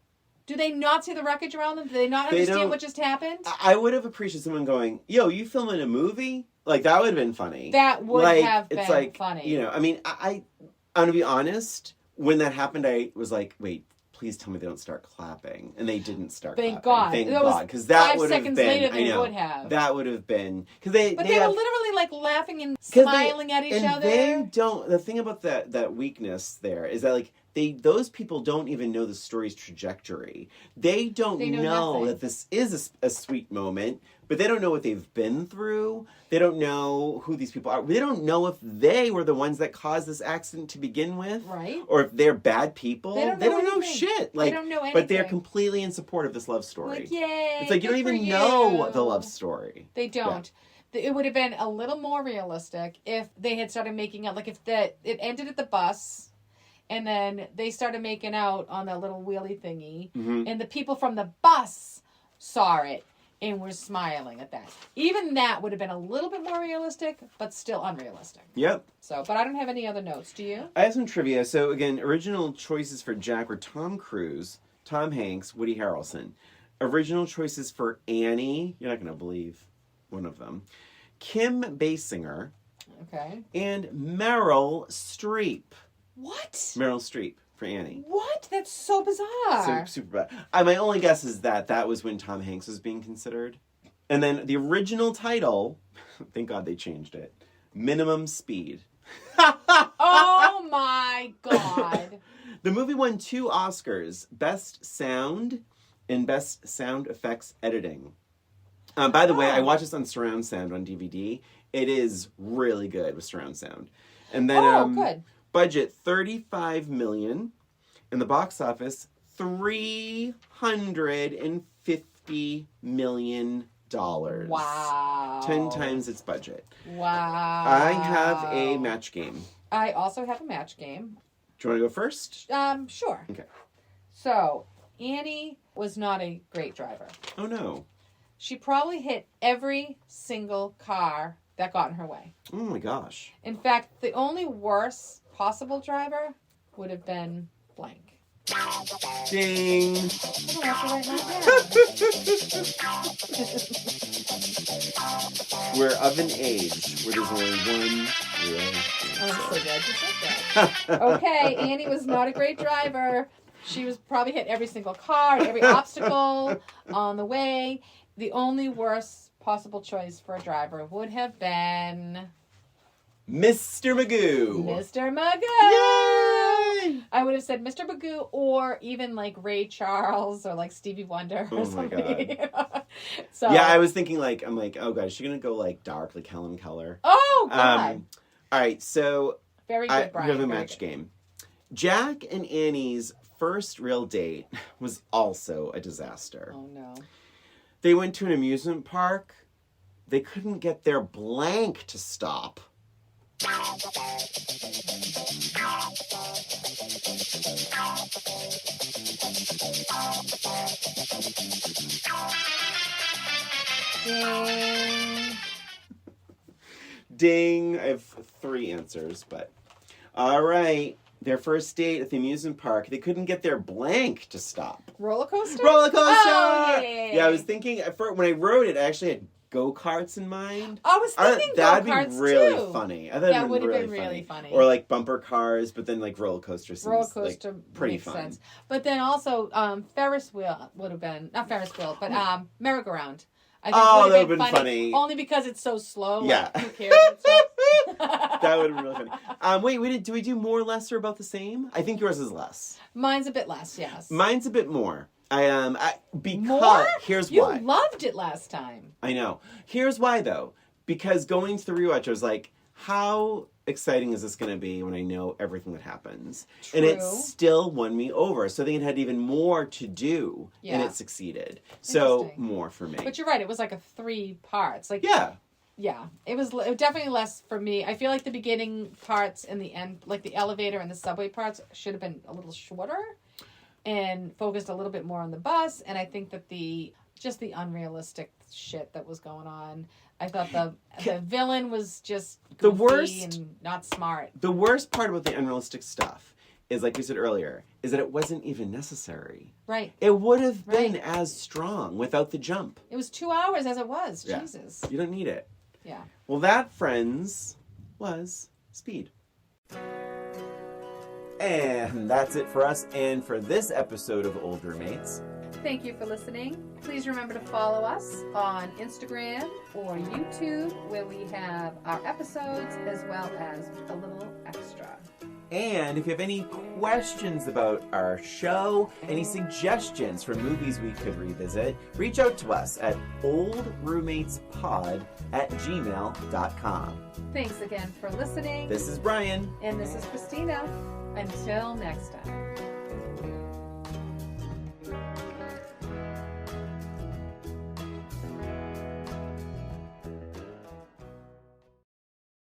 Do they not see the wreckage around them? Do they not understand what just happened? I would have appreciated someone going, yo, you filming a movie? Like, that would have been funny. That would have been funny. I mean, I'm going to be honest. When that happened, I was like, wait, please tell me they don't start clapping. And they didn't start clapping. God. Thank God. Because that would have been... 5 seconds later, they would have. That would have been... But they were literally, like, laughing and smiling at each other. They don't... The thing about that weakness there is that, like, those people don't even know the story's trajectory. They don't know that this is a sweet moment, But they don't know what they've been through. They don't know who these people are. They don't know if they were the ones that caused this accident to begin with. Right. Or if they're bad people. They don't know shit. They don't know anything. But they're completely in support of this love story. Like, yay. It's like you don't even know the love story. They don't. Yeah. It would have been a little more realistic if they had started making out. Like if it ended at the bus, and then they started making out on that little wheelie thingy, and the people from the bus saw it and were smiling at that. Even that would have been a little bit more realistic, but still unrealistic. Yep. So, but I don't have any other notes. Do you? I have some trivia. So again, original choices for Jack were Tom Cruise, Tom Hanks, Woody Harrelson. Original choices for Annie, you're not going to believe one of them, Kim Basinger, okay, and Meryl Streep. What? Meryl Streep for Annie. What? That's so bizarre. Super bad. My only guess is that was when Tom Hanks was being considered. And then the original title, thank God they changed it, Minimum Speed. Oh my God. The movie won 2 Oscars, Best Sound and Best Sound Effects Editing. By the way, I watched this on surround sound on DVD. It is really good with surround sound. And then good. Budget $35 million, and the box office $350 million. Wow. 10 times its budget. Wow. I have a match game. I also have a match game. Do you want to go first? Sure. Okay. So, Annie was not a great driver. Oh, no. She probably hit every single car that got in her way. Oh, my gosh. In fact, the only worse possible driver would have been blank. Ding. I don't have to write mine down. We're of an age where there's only one real answer. I'm so glad you said that. Okay, Annie was not a great driver. She was probably hit every single car, every obstacle on the way. The only worst possible choice for a driver would have been Mr. Magoo. Mr. Magoo. Yay! I would have said Mr. Magoo, or even like Ray Charles or like Stevie Wonder or something. My God. So yeah, I was thinking I'm like, oh God, is she gonna go like dark, like Helen Keller? Oh God. All right, so very good, Brian. We have a match game. Jack and Annie's first real date was also a disaster. Oh no. They went to an amusement park. They couldn't get their blank to stop. Ding. Ding. I have 3 answers, but all right. Their first date at the amusement park, they couldn't get their blank to stop. Roller coaster? Roller coaster! Oh, yeah. Yeah, I was thinking, when I wrote it, I actually had go-karts in mind. I was thinking that'd go-karts, be really too. funny. I thought that it would have been really really funny. Or like bumper cars, but then like roller coaster seems roller coaster like pretty makes fun. sense. But then also Ferris wheel would have been, not Ferris wheel, but merry-go-round. I think Oh, would that have would been have been funny. Only because it's so slow. Yeah. Like, who cares? That would have been really funny. Wait, do we do more, less, or about the same? I think yours is less. Mine's a bit less, yes. Mine's a bit more. Because More? Here's you why. You loved it last time. I know. Here's why though. Because going to the rewatch, I was like, how exciting is this going to be when I know everything that happens? True. And it still won me over. So I think it had even more to do, and it succeeded. So more for me. But you're right. It was like a 3 parts. Like yeah. It was definitely less for me. I feel like the beginning parts and the end, like the elevator and the subway parts, should have been a little shorter and focused a little bit more on the bus. And I think that the unrealistic shit that was going on. I thought the villain was just goofy the worst and not smart. The worst part about the unrealistic stuff is, like we said earlier, is that it wasn't even necessary. Right. It would have been as strong without the jump. It was 2 hours as it was. Yeah. Jesus. You don't need it. Yeah. Well, that, friends, was Speed. And that's it for us and for this episode of Old Roommates. Thank you for listening. Please remember to follow us on Instagram or YouTube, where we have our episodes as well as a little extra. And if you have any questions about our show, any suggestions for movies we could revisit, reach out to us at oldroommatespod@gmail.com. Thanks again for listening. This is Brian. And this is Christina. Until next time.